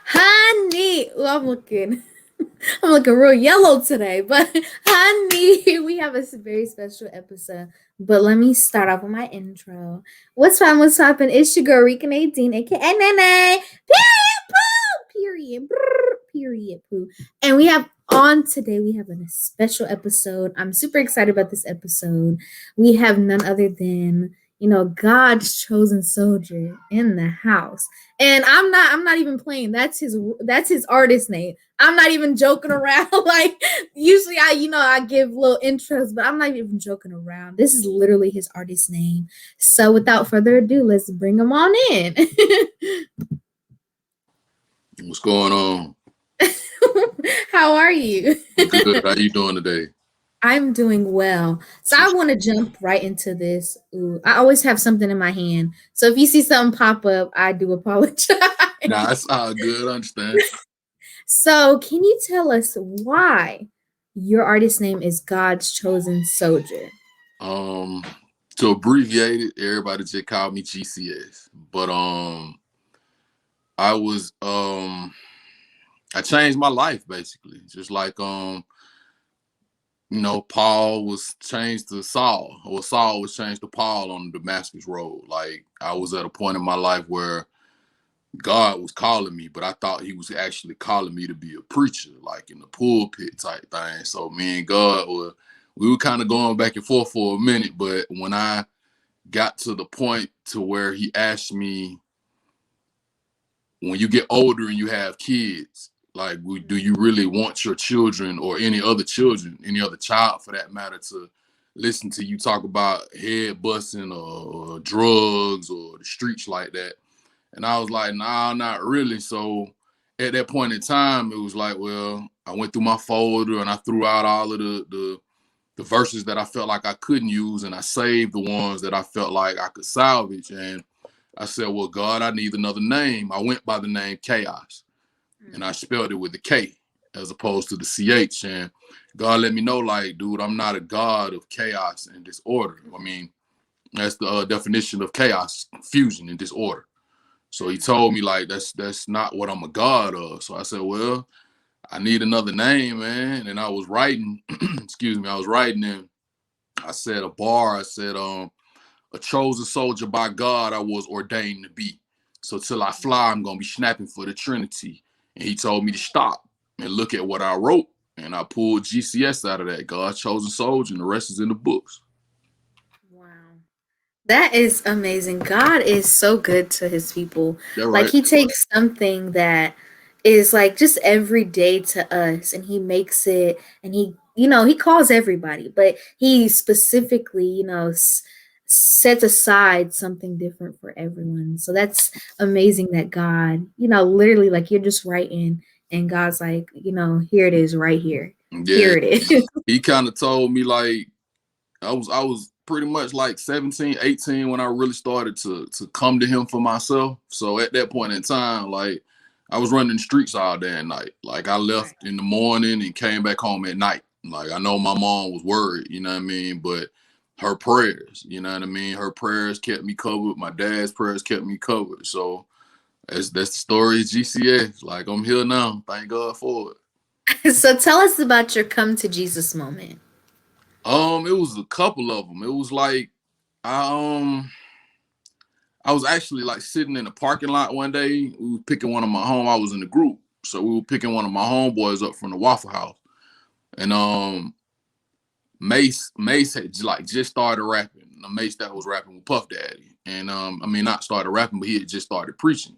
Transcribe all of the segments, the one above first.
Honey, well, I'm looking real yellow today, but honey, we have a very special episode. But let me start off with my intro. What's fun? What's poppin'? It's your girl Rica Nadine, aka Nae Nae. Period, poo. Period, period, poo. And we have a special episode. I'm super excited about this episode. We have none other than God's chosen soldier in the house. And I'm not even playing. That's his artist name. I'm not even joking around. Like usually I give little intros, but I'm not even joking around. This is literally his artist name. So without further ado, let's bring him on in. What's going on? How are you? Good. How you doing today? I'm doing well. So I want to jump right into this. Ooh, I always have something in my hand. So if you see something pop up, I do apologize. Nah, that's all good. I understand. So can you tell us why your artist name is God's Chosen Soldier? To abbreviate it, everybody just called me GCS. But I changed my life basically. Just like Paul was changed to Saul, or Saul was changed to Paul on the Damascus Road. Like I was at a point in my life where God was calling me, but I thought he was actually calling me to be a preacher, like in the pulpit type thing. So me and God we were kind of going back and forth for a minute, but when I got to the point to where he asked me, when you get older and you have kids, like, do you really want your children or any other child for that matter, to listen to you talk about head busting or drugs or the streets like that? And I was like, nah, not really. So at that point in time, it was like, well, I went through my folder and I threw out all of the verses that I felt like I couldn't use, and I saved the ones that I felt like I could salvage. And I said, well, God, I need another name. I went by the name Chaos. And I spelled it with the K as opposed to the CH. And God let me know, like, dude, I'm not a God of chaos and disorder. I mean, that's the definition of chaos, confusion and disorder. So he told me, like, that's not what I'm a God of. So I said, well, I need another name, man. And I was writing, I was writing, and I said a bar. I said, a chosen soldier by God I was ordained to be. So till I fly, I'm going to be snapping for the Trinity. And he told me to stop and look at what I wrote. And I pulled GCS out of that, God's Chosen Soldier, and the rest is in the books. Wow. That is amazing. God is so good to his people. Right. Like he takes something that is like just every day to us, and he makes it, and he calls everybody, but he specifically, sets aside something different for everyone. So that's amazing that God, literally, like, you're just writing and God's like, here it is right here. Yeah. Here it is. He kind of told me, like, I was pretty much like 17, 18 when I really started to come to him for myself. So at that point in time, like, I was running the streets all day and night. Like, I left in the morning and came back home at night. Like, I know my mom was worried, you know what I mean? But her prayers, you know what I mean? Her prayers kept me covered. My dad's prayers kept me covered. So that's the story of GCS. Like, I'm here now. Thank God for it. So tell us about your come to Jesus moment. It was a couple of them. It was like, I was actually like sitting in the parking lot one day. We were picking one of my I was in the group. So we were picking one of my homeboys up from the Waffle House. And Mace had like just started rapping. The Mace that was rapping with Puff Daddy. And not started rapping, but he had just started preaching.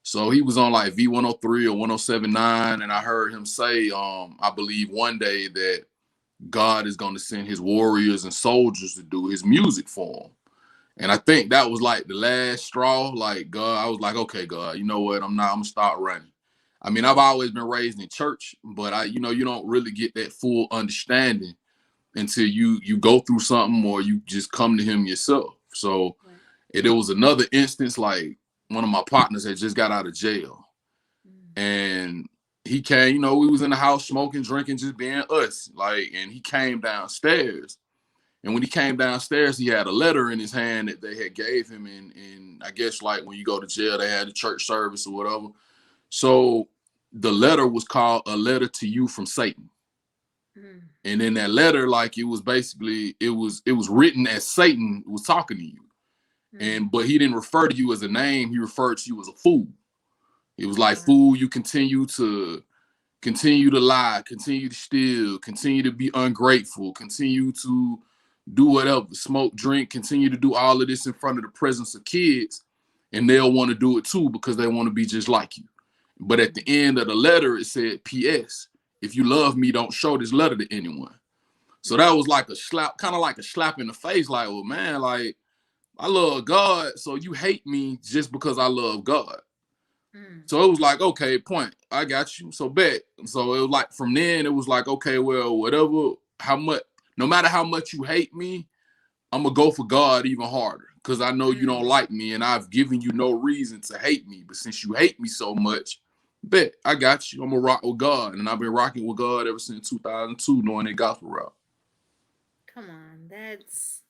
So he was on like V103 or 107.9, and I heard him say, I believe one day that God is going to send his warriors and soldiers to do his music for him. And I think that was like the last straw. Like, God, I was like, okay, God, you know what? I'm going to start running. I mean, I've always been raised in church, but you don't really get that full understanding until you go through something or you just come to him yourself. So there was another instance, like one of my partners had just got out of jail, and he came, you know, we was in the house smoking, drinking, just being us, like, and he came downstairs. And when he came downstairs, he had a letter in his hand that they had gave him. And I guess like when you go to jail, they had a church service or whatever. So the letter was called A Letter to You from Satan. And in that letter, like it was basically, it was written as Satan was talking to you. But he didn't refer to you as a name. He referred to you as a fool. It was like, fool, you continue to lie, continue to steal, continue to be ungrateful, continue to do whatever, smoke, drink, continue to do all of this in front of the presence of kids, and they'll want to do it too because they want to be just like you. But at the end of the letter, it said, P.S. If you love me, don't show this letter to anyone. So that was like a slap, kind of like a slap in the face, like, well, man, like, I love God, so you hate me just because I love God. So it was like, okay, point, I got you, so bet. So it was like, from then, it was like, okay, well, whatever, how much, no matter how much you hate me, I'm going to go for God even harder because I know you don't like me and I've given you no reason to hate me. But since you hate me so much, bet, I got you. I'm going to rock with God. And I've been rocking with God ever since 2002 doing that gospel route. Come on, that's...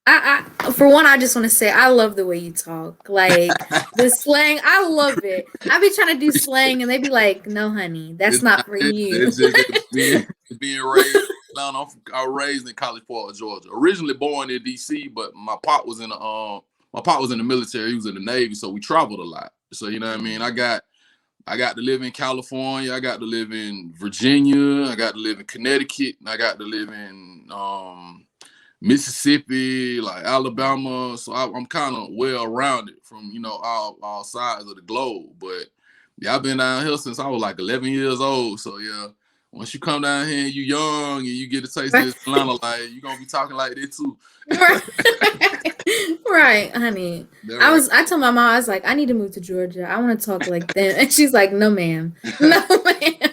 I for one, I just want to say I love the way you talk. Like the slang, I love it. I be trying to do slang and they be like, "No, honey, that's not for you." It's just being raised. I was raised in College Park, Georgia. Originally born in DC, but my pop was in the military. He was in the Navy, so we traveled a lot. So you know what I mean. I got to live in California. I got to live in Virginia. I got to live in Connecticut. And I got to live in Mississippi, like Alabama. So I'm kind of well rounded from, you know, all sides of the globe. But yeah, I've been down here since I was like 11 years old. So yeah, once you come down here and you young and you get a taste of this Atlanta life, you're gonna be talking like that too. Right, honey. I told my mom, I was like, I need to move to Georgia. I want to talk like that. And she's like, no, ma'am. No, ma'am.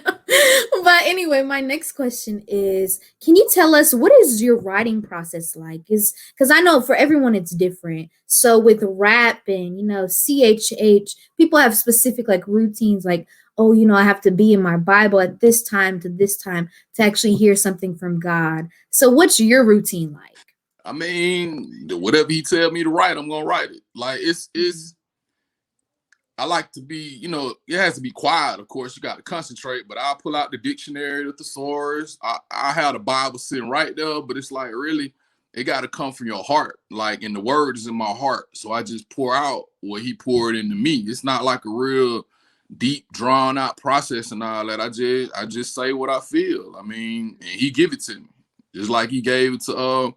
But anyway, my next question is, can you tell us what is your writing process like? Because I know for everyone it's different. So with rap and, you know, CHH, people have specific like routines like, oh, you know, I have to be in my Bible at this time to actually hear something from God. So what's your routine like? I mean, whatever he tell me to write, I'm gonna write it. Like it's I like to be, you know, it has to be quiet. Of course, you got to concentrate, but I'll pull out the dictionary, the thesaurus. I have the Bible sitting right there, but it's like really, it got to come from your heart. Like, and the word is in my heart. So I just pour out what he poured into me. It's not like a real deep, drawn out process and all that. I just say what I feel. I mean, and he give it to me. Just like he gave it to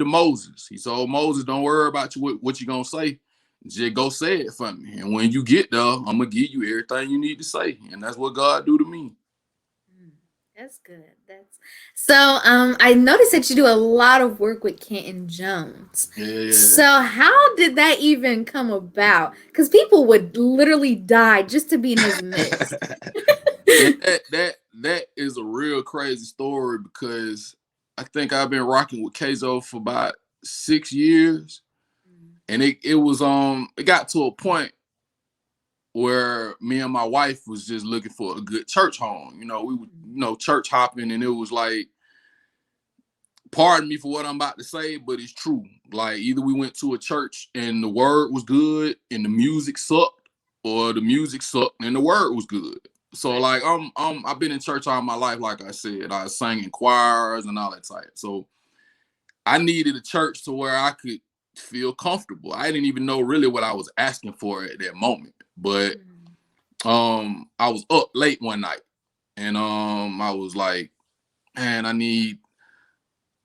Moses. He told Moses, don't worry about what you gonna say. Just go say it for me. And when you get there, I'm gonna give you everything you need to say. And that's what God do to me. That's good. I noticed that you do a lot of work with Kenton Jones. Yeah. So how did that even come about? Because people would literally die just to be in his midst. that is a real crazy story because I think I've been rocking with Keizo for about 6 years. And it got to a point where me and my wife was just looking for a good church home. You know, we were, you know, church hopping, and it was like, pardon me for what I'm about to say, but it's true. Like, either we went to a church and the word was good and the music sucked, or the music sucked and the word was good. So like I've been in church all my life, like I said. I sang in choirs and all that type. So I needed a church to where I could feel comfortable. I didn't even know really what I was asking for at that moment. But I was up late one night and I was like, man,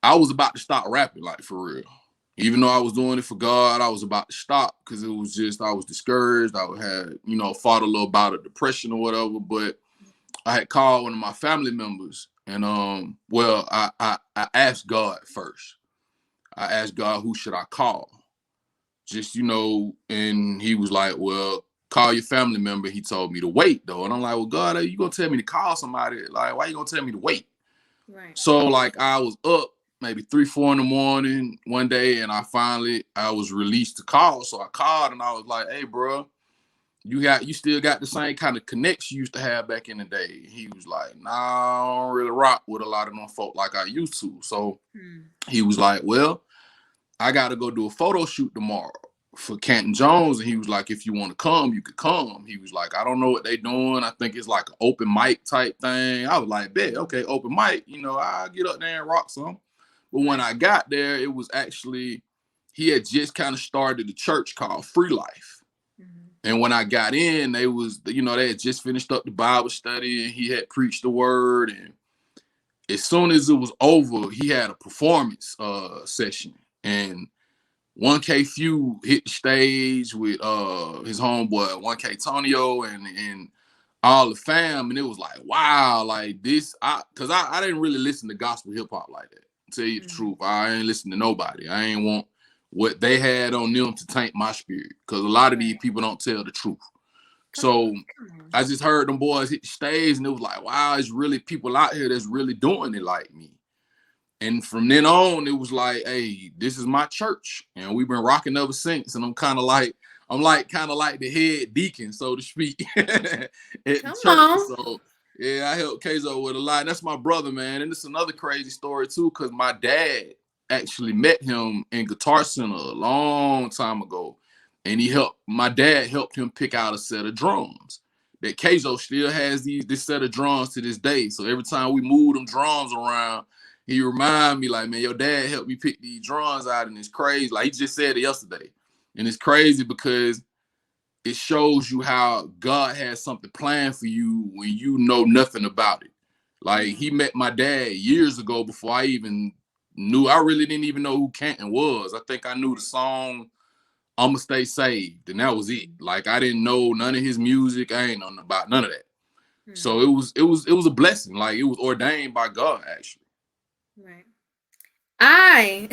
I was about to stop rapping, like, for real. Even though I was doing it for God, I was about to stop because it was just, I was discouraged. I had, you know, fought a little bout of depression or whatever. But I had called one of my family members and I asked God first. I asked God, who should I call? Just, you know, and he was like, well, call your family member. He told me to wait, though. And I'm like, well, God, are you going to tell me to call somebody? Like, why are you going to tell me to wait? Right. So like I was up maybe 3, 4 in the morning one day, and I was released to call. So I called and I was like, "Hey, bro, you still got the same kind of connects you used to have back in the day?" He was like, "Nah, I don't really rock with a lot of them folk like I used to." So he was like, "Well, I got to go do a photo shoot tomorrow for Canton Jones." And he was like, "If you want to come, you could come." He was like, "I don't know what they doing. I think it's like an open mic type thing." I was like, "Bet, okay, open mic. I'll get up there and rock some." But when I got there, it was actually, he had just kind of started a church called Free Life. And when I got in, they had just finished up the Bible study and he had preached the word. And as soon as it was over, he had a performance session. And 1K Few hit the stage with his homeboy 1K Tonio and all the fam, and it was like, wow, like this, because I didn't really listen to gospel hip hop like that. To tell you the truth, I ain't listen to nobody. I ain't want what they had on them to taint my spirit, because a lot of these people don't tell the truth. So I just heard them boys hit the stage, and it was like, wow, it's really people out here that's really doing it like me. And from then on, it was like, hey, this is my church, and we've been rocking ever since. And I'm kind of like the head deacon, so to speak, at the church. So yeah, I helped Keizo with a lot. And that's my brother, man. And it's another crazy story too, because my dad actually met him in Guitar Center a long time ago, and my dad helped him pick out a set of drums. That Keizo still has this set of drums to this day. So every time we move them drums around, he remind me like, man, your dad helped me pick these drums out, and it's crazy. Like he just said it yesterday. And it's crazy because it shows you how God has something planned for you when you know nothing about it. Like he met my dad years ago before I even knew. I really didn't even know who Canton was. I think I knew the song "I'ma Stay Saved," and that was it. Like I didn't know none of his music. I ain't know about none of that. So it was a blessing. Like it was ordained by God, actually. Right. I'm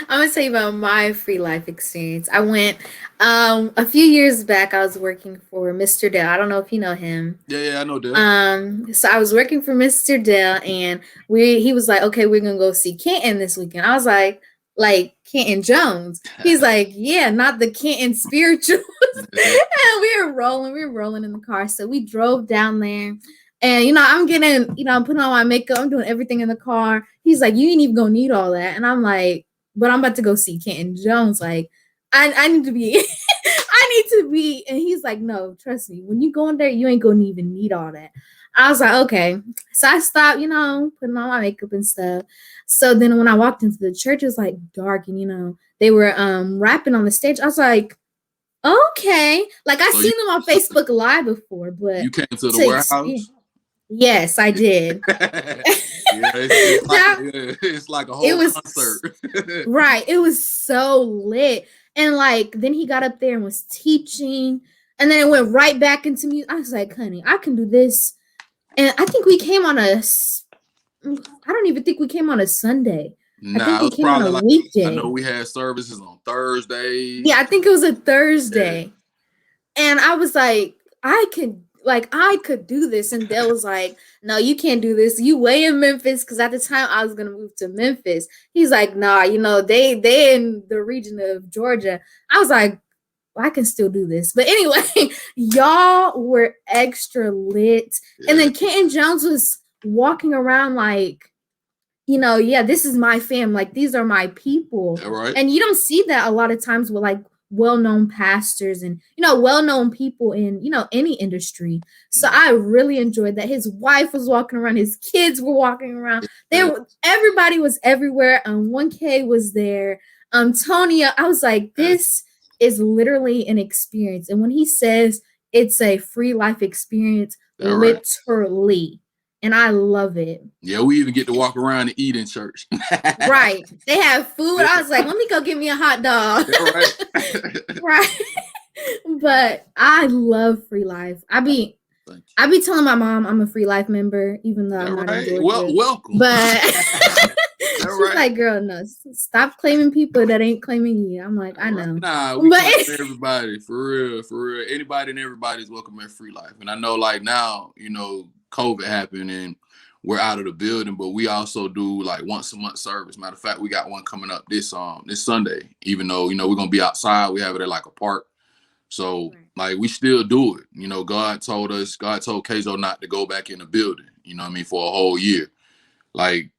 gonna tell you about my free life experience. I went a few years back. I was working for Mr. Dell. I don't know if you know him. Yeah, I know Dell. So I was working for Mr. Dell, and he was like, "Okay, we're gonna go see Canton this weekend." I was like Canton Jones. He's like, "Yeah, not the Canton spirituals." And we were rolling in the car. So we drove down there. And I'm getting, I'm putting on my makeup, I'm doing everything in the car. He's like, "You ain't even gonna need all that." And I'm like, "But I'm about to go see Canton Jones. Like, I need to be, I need to be." And he's like, "No, trust me. When you go in there, you ain't gonna even need all that." I was like, "Okay." So I stopped, putting on my makeup and stuff. So then when I walked into the church, it was like dark, and they were rapping on the stage. I was like, okay. Like I seen them on Facebook Live before, but you came to the warehouse. Yes, I did. It's like a whole concert. Right. It was so lit. And like then he got up there and was teaching, and then it went right back into music. I was like, "Honey, I can do this." And I think we came on I don't even think we came on a Sunday. Nah, I think we came on a weekday. I know we had services on Thursday. Yeah, I think it was a Thursday. Yeah. And I was like, I could do this. And Dale was like, "No, you can't do this. You way in Memphis." Because at the time I was going to move to Memphis. He's like, "Nah, they in the region of Georgia." I was like, "Well, I can still do this." But anyway, y'all were extra lit. Yeah. And then Canton Jones was walking around like, "Yeah, this is my fam. Like, these are my people." Yeah, right. And you don't see that a lot of times with like well-known pastors and well-known people in any industry. So I really enjoyed that. His wife was walking around, his kids were walking around. Everybody was everywhere. 1K was there. Tonya, I was like, this is literally an experience. And when he says it's a free life experience, literally. And I love it. Yeah, we even get to walk around and eat in church. Right. They have food. I was like, let me go get me a hot dog. Right. Right. But I love free life. I be telling my mom I'm a free life member, even though I'm not in Georgia. Well, welcome. But she's like, "Girl, no, stop claiming people that ain't claiming you." I'm like, I know. Nah, we claim everybody, for real. Anybody and everybody's welcome in free life. And I know like now, COVID happened and we're out of the building, but we also do like once a month service. Matter of fact, we got one coming up this Sunday, even though, we're going to be outside. We have it at like a park. So like we still do it. God told Keizo not to go back in the building, for a whole year. Like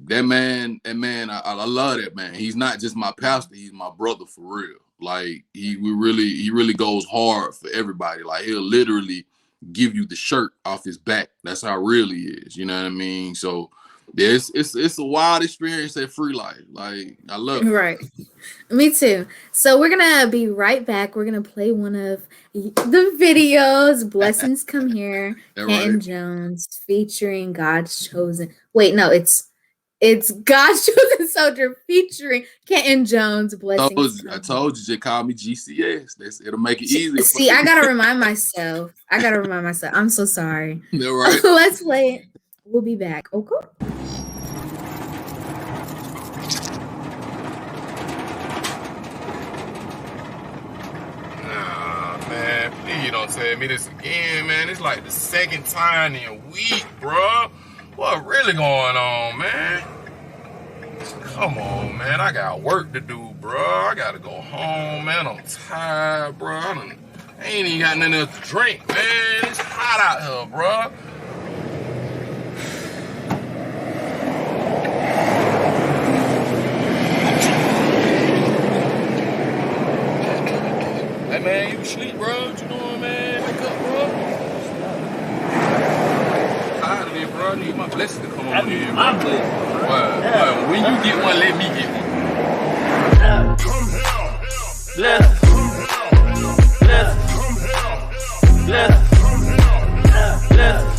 that man, I love that man. He's not just my pastor, he's my brother for real. Like he really goes hard for everybody. Like he'll literally give you the shirt off his back. That's how real he is. You know what I mean? So yeah, it's a wild experience at Free Life. Like I love it. Right. Me too. So we're gonna be right back. We're gonna play one of the videos. Blessings Come Here. Kenton Jones featuring God's Chosen. Wait, no, it's God's Chosen Soldier featuring Kenton Jones. Blessings. I told you, just call me GCS. It'll make it easier. See, I gotta remind myself. I'm so sorry. All right. Let's play it. We'll be back. Okay. Man, please don't tell me this again, man. It's like the second time in a week, bro. What really going on, man? Come on, man. I got work to do, bro. I gotta go home, man. I'm tired, bro. I ain't even got nothing else to drink, man. It's hot out here, bro. Hey, man, you sleep, bro. What you doing, man? Wake up, bro. I'm tired of it, bro. I need my blessing to come over here, bro. My blessing. Well, when you get one, let me get one. Come here. Blessings. Blessings. Blessings. Blessings.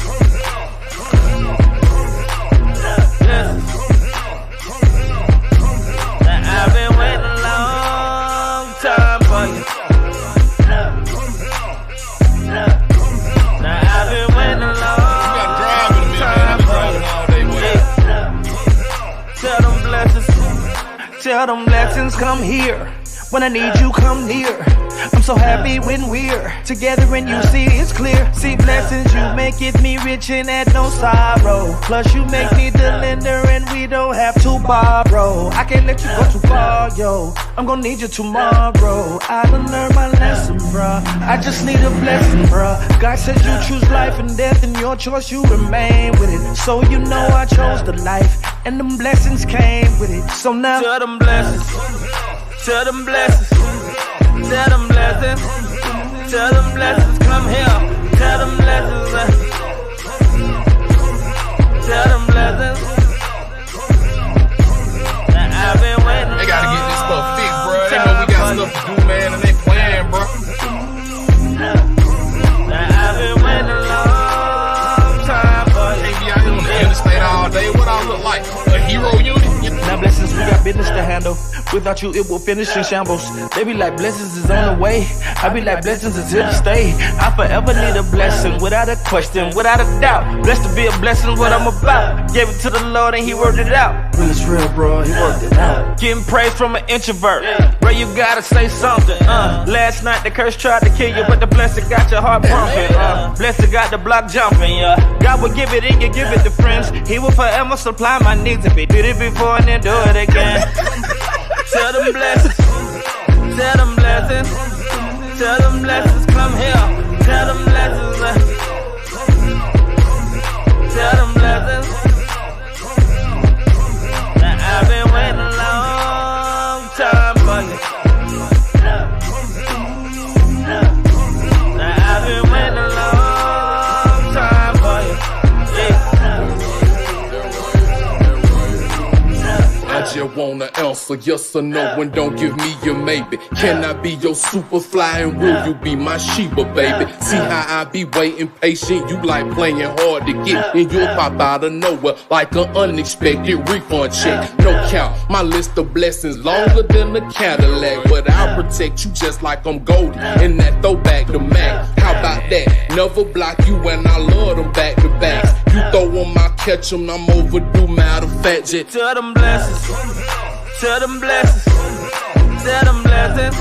I've been waiting a long time for you. Now I've been waiting a long time for you. Tell them blessings come here. When I need you, come near. I'm so happy when we're together and you see it's clear. See blessings, you make it me rich and add no sorrow. Plus you make me the lender and we don't have to borrow. I can't let you go too far, yo. I'm gonna need you tomorrow. I done learned my lesson, bruh. I just need a blessing, bruh. God said you choose life and death, and your choice you remain with it. So you know I chose the life, and them blessings came with it. So now tell them blessings. Tell them blessings. Tell them blessings. Tell them blessings come here. Tell them blessings. Tell them blessings. I've been waiting. They gotta get this stuff fixed, bro. They know we got stuff to do, man, and they playing, bro. I've been waiting a long time, but they be out here on the interstate all day. What I look like? A hero unit? Now blessings, we got business to handle. Without you, it will finish in shambles. They be like blessings is on the way. I be like blessings is here to stay. I forever need a blessing, without a question, without a doubt. Blessed to be a blessing, what I'm about. Gave it to the Lord and he worked it out. Real is real, bro, he worked it out. Getting praise from an introvert. Bro, you gotta say something. Last night the curse tried to kill you, but the blessing got your heart pumping. Blessing got the block jumping, yeah. God will give it and you give it to friends. He will forever supply my needs. If he did it before and then do it again. Tell them blessings. Tell them blessings. Tell them blessings come here. Tell them blessings. Tell them blessings. Now I've been waiting a long time for you. Now I've been waiting a long time for you. I just wanna answer yes or no and don't give me your maybe. Can I be your super fly and will you be my Sheba, baby? See how I be waiting patient, you like playing hard to get, and you'll pop out of nowhere like an unexpected refund check. No count, my list of blessings longer than a Cadillac, but I'll protect you just like I'm Goldie in that throwback to Mac. How about that? Never block you and I love them back to backs. You throw them, I catch them, I'm overdue, matter of fact, just tell them blessings. Tell them blessings. Tell them blessings.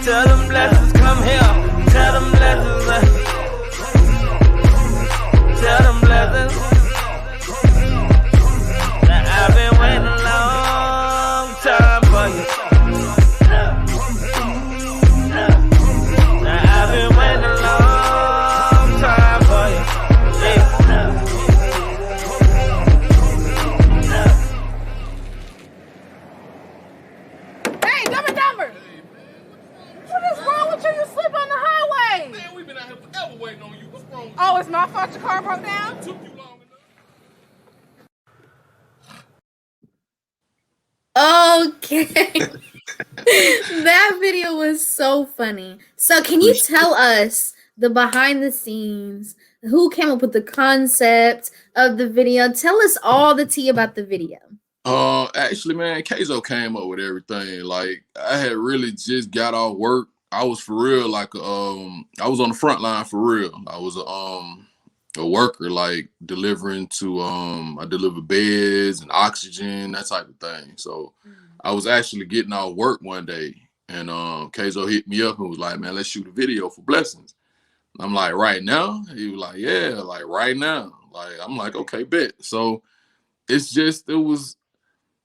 Tell them blessings come here. Tell them blessings. Tell them blessings. Okay. That video was so funny. So can you tell us the behind the scenes? Who came up with the concept of the video? Tell us all the tea about the video. Actually, man, Keizo came up with everything. Like, I had really just got off work. I was for real, like, I was on the front line for real. I was a worker, like delivering to I deliver beds and oxygen, that type of thing. So I was actually getting off work one day, and Keizo hit me up and was like, man, let's shoot a video for Blessings. I'm like, right now? He was like, yeah, like right now. Like, I'm like, okay, bet. So it was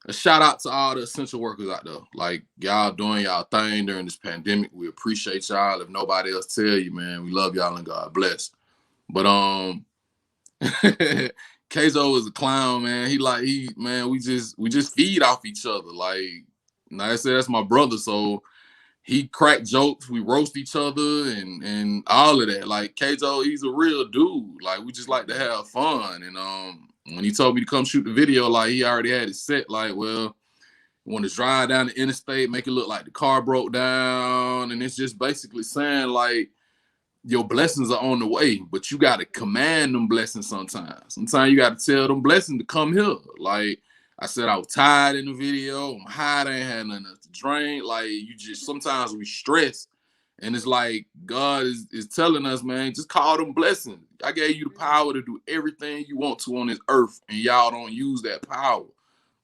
a shout out to all the essential workers out there. Like, y'all doing y'all thing during this pandemic. We appreciate y'all. If nobody else tell you, man, we love y'all and God bless. But Keizo is a clown, man. We just feed off each other. Like I said, that's my brother. So he crack jokes, we roast each other and all of that. Like, Keizo, he's a real dude. Like, we just like to have fun. And when he told me to come shoot the video, like, he already had it set. Like, well, you want to drive down the interstate, make it look like the car broke down. And it's just basically saying, like, your blessings are on the way, but you got to command them blessings sometimes. Sometimes you got to tell them blessings to come here. Like I said, I was tired in the video. I'm high, I ain't had nothing else to drink. Like, sometimes we stress. And it's like God is telling us, man, just call them blessings. I gave you the power to do everything you want to on this earth, and y'all don't use that power.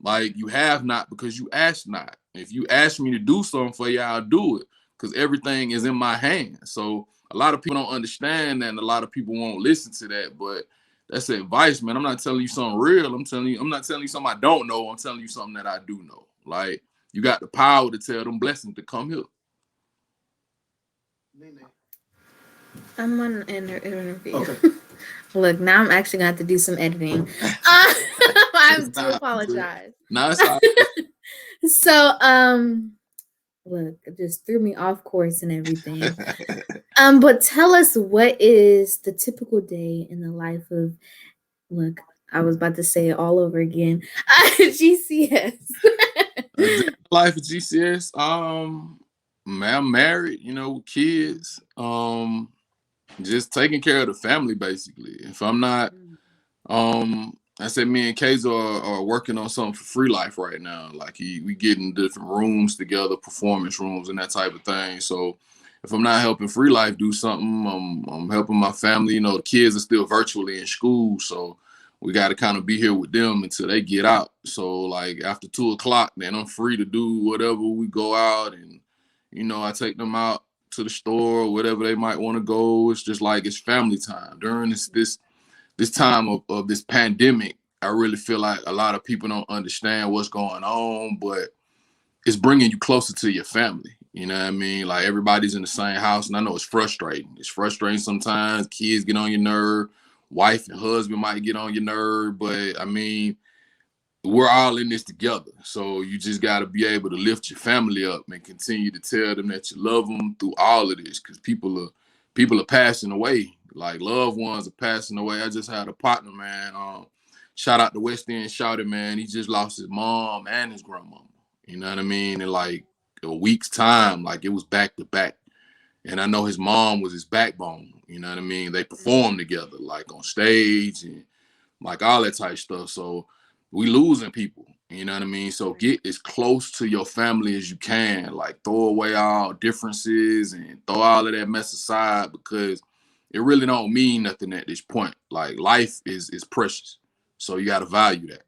Like, you have not because you ask not. If you ask me to do something for you, I'll do it because everything is in my hands. So a lot of people don't understand that, and a lot of people won't listen to that. But that's advice, man. I'm not telling you something real. I'm not telling you something I don't know. I'm telling you something that I do know. Like, you got the power to tell them blessings to come here. I'm on an interview. Okay. Look, now I'm actually gonna have to do some editing. I do apologize. No, it's all right. So, look, it just threw me off course and everything. But tell us, what is the typical day in the life of, look, I was about to say it all over again, GCS. Life of GCS, man, I'm married, with kids, just taking care of the family, basically. If I'm not, I said me and Keizo are working on something for Free Life right now. Like, we getting different rooms together, performance rooms and that type of thing. So if I'm not helping Free Life do something, I'm helping my family. The kids are still virtually in school, so we got to kind of be here with them until they get out. So, like, after 2:00, then I'm free to do whatever. We go out and, I take them out to the store or whatever they might want to go. It's just like it's family time. During this time of this pandemic, I really feel like a lot of people don't understand what's going on, but it's bringing you closer to your family. You know what I mean? Like, everybody's in the same house, and I know it's frustrating. It's frustrating sometimes. Kids get on your nerve. Wife and husband might get on your nerve, but I mean, we're all in this together. So you just got to be able to lift your family up and continue to tell them that you love them through all of this, because people are passing away. Like, loved ones are passing away. I just had a partner, man. Shout out to West End Shouted, man. He just lost his mom and his grandmama. You know what I mean? In like a week's time, like, it was back to back. And I know his mom was his backbone. You know what I mean? They performed together, like on stage and like all that type of stuff. So we losing people. You know what I mean? So get as close to your family as you can. Like, throw away all differences and throw all of that mess aside, because it really don't mean nothing at this point. Like, life is precious. So you got to value that.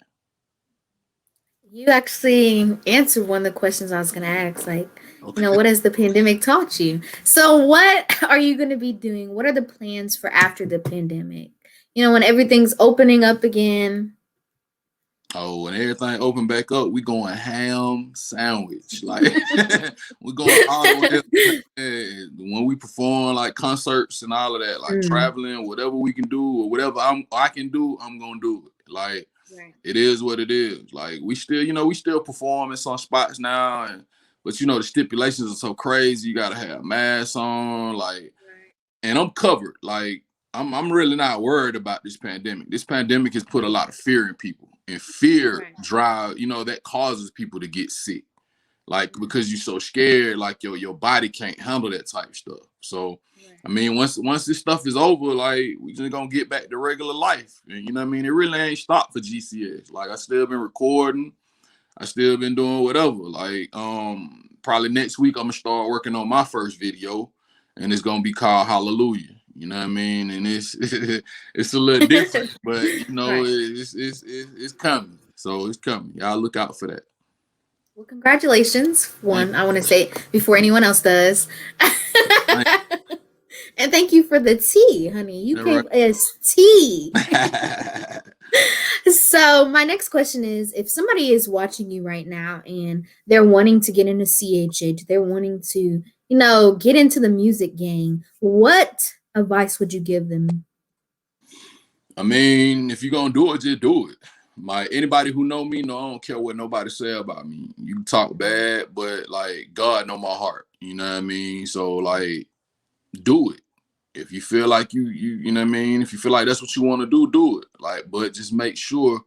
You actually answered one of the questions I was going to ask. Like, okay, what has the pandemic taught you? So what are you going to be doing? What are the plans for after the pandemic? When everything's opening up again. Oh, when everything open back up, we going ham sandwich. Like, we're going all the way up. When we perform, like, concerts and all of that, like traveling, whatever we can do or whatever I can do, I'm going to do it. Like, right. It is what it is. Like, we still perform in some spots now, but the stipulations are so crazy. You got to have masks on, like, right. And I'm covered. Like, I'm really not worried about this pandemic. This pandemic has put a lot of fear in people. And fear drive, that causes people to get sick. like because you're so scared, like your body can't handle that type stuff. So I mean, once this stuff is over, like we just gonna get back to regular life. And, you know what I mean? It really ain't stopped for GCS. Like I still been recording, I still been doing whatever. Like probably next week I'm gonna start working on my first video, and it's gonna be called Hallelujah. You know what I mean? And it's it's a little different, but you know it's coming. So it's coming. Y'all look out for that. Well, congratulations. One, I want to say before anyone else does. And thank you for the tea, honey. You gave us tea. So my next question is, if somebody is watching you right now and they're wanting to get into CHH, they're wanting to, get into the music game, what advice would you give them? I mean, if you're going to do it, just do it. Like anybody who know me, I don't care what nobody say about me. You can talk bad, but like God know my heart. You know what I mean? So like, do it. If you feel like you know what I mean? If you feel like that's what you want to do it. Like, but just make sure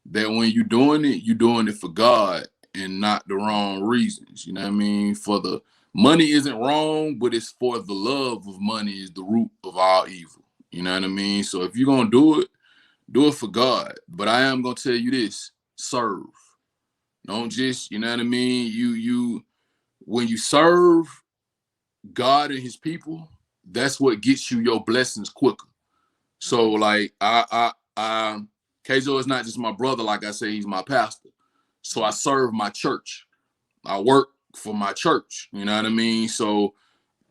that when you're doing it for God and not the wrong reasons. You know what I mean? For the money isn't wrong, but it's for the love of money is the root of all evil. You know what I mean? So if you're gonna do it for God. But I am gonna tell you this: serve. Don't just, you know what I mean? You when you serve God and His people, that's what gets you your blessings quicker. So like Keizo is not just my brother, like I say, he's my pastor. So I serve my church. I work for my church. You know what I mean? So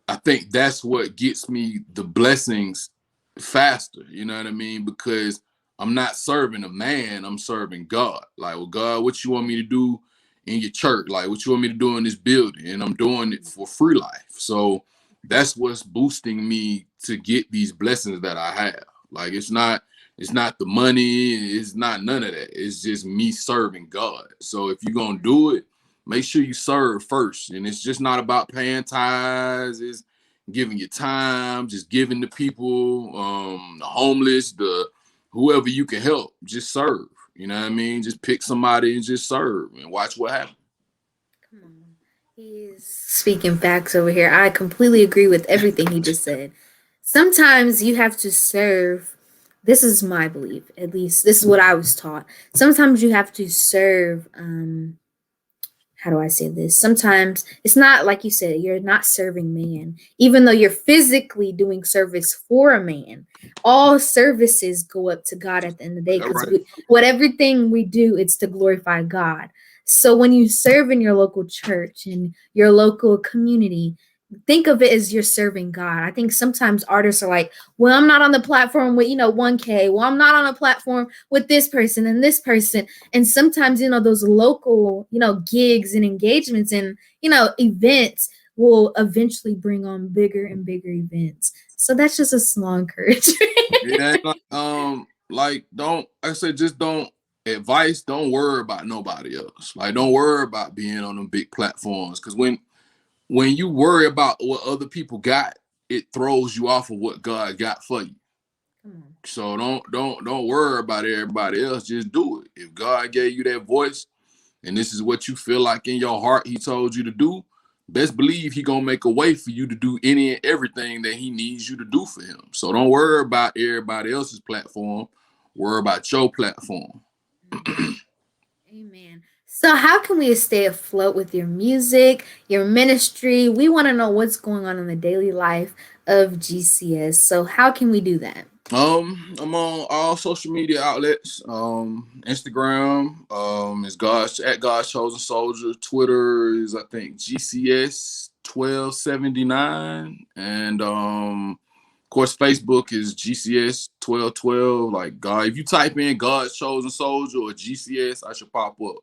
I think that's what gets me the blessings faster. You know what I mean? Because I'm not serving a man, I'm serving God. Like, well, God, what you want me to do in your church? Like, what you want me to do in this building? And I'm doing it for free life. So that's what's boosting me to get these blessings that I have. Like, it's not the money, it's not none of that. It's just me serving God. So if you're gonna do it, make sure you serve first. And it's just not about paying tithes, it's giving your time, just giving the people, the homeless, the whoever you can help, just serve. You know what I mean? Just pick somebody and just serve and watch what happens. Come on. He's speaking facts over here. I completely agree with everything he just said. Sometimes you have to serve. This is my belief, at least. This is what I was taught. Sometimes you have to serve. How do I say this? Sometimes it's not like you said, you're not serving man, even though you're physically doing service for a man. All services go up to God at the end of the day, because everything we do, it's to glorify God. So when you serve in your local church and your local community, think of it as you're serving God. I think sometimes artists are like, well, I'm not on the platform with, 1K. Well, I'm not on a platform with this person and this person. And sometimes, those local, gigs and engagements and, events will eventually bring on bigger and bigger events. So that's just a small encouragement. Yeah, don't worry about nobody else. Like, don't worry about being on them big platforms. Because when you worry about what other people got, it throws you off of what God got for you. So don't worry about everybody else. Just do it. If God gave you that voice and this is what you feel like in your heart He told you to do, best believe He gonna make a way for you to do any and everything that He needs you to do for Him. So don't worry about everybody else's platform. Worry about your platform. Amen. So how can we stay afloat with your music, your ministry? We want to know what's going on in the daily life of GCS. So how can we do that? I'm on all social media outlets. Instagram is God's sChosenSolider. Twitter is, I think, GCS 1279. And of course, Facebook is GCS 1212. Like, God, if you type in God's sChosenSolider or GCS, I should pop up.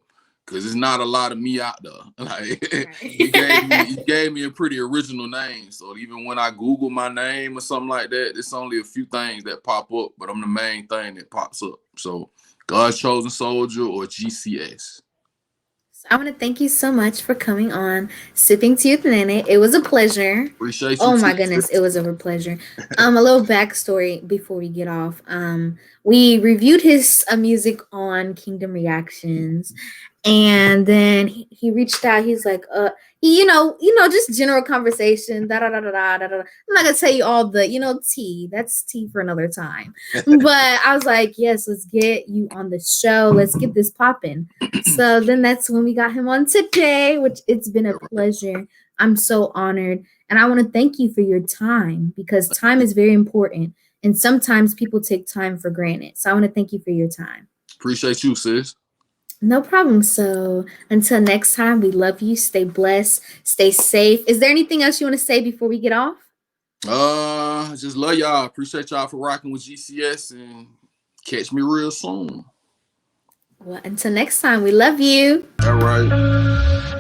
Because there's not a lot of me out there. Like, he gave me a pretty original name. So even when I Google my name or something like that, it's only a few things that pop up, but I'm the main thing that pops up. So God's sChosenSolider or GCS. I want to thank you so much for coming on Sipping Tea with Nae Nae. It was a pleasure. Appreciate you. Oh my goodness, it was a pleasure. A little backstory before we get off. We reviewed his music on Kingdom Reactions, And then he reached out. He's like, just general conversation. Da da da da da da. I'm not gonna tell you all the, tea. That's tea for another time. But I was like, yes, let's get you on the show. Let's get this popping. So then that's when we got him on today, which it's been a pleasure. I'm so honored, and I want to thank you for your time, because time is very important, and sometimes people take time for granted. So I want to thank you for your time. Appreciate you, sis. No problem. So until next time, we love you. Stay blessed. Stay safe. Is there anything else you want to say before we get off? Just love y'all. Appreciate y'all for rocking with GCS, and catch me real soon. Well, until next time, we love you. All right.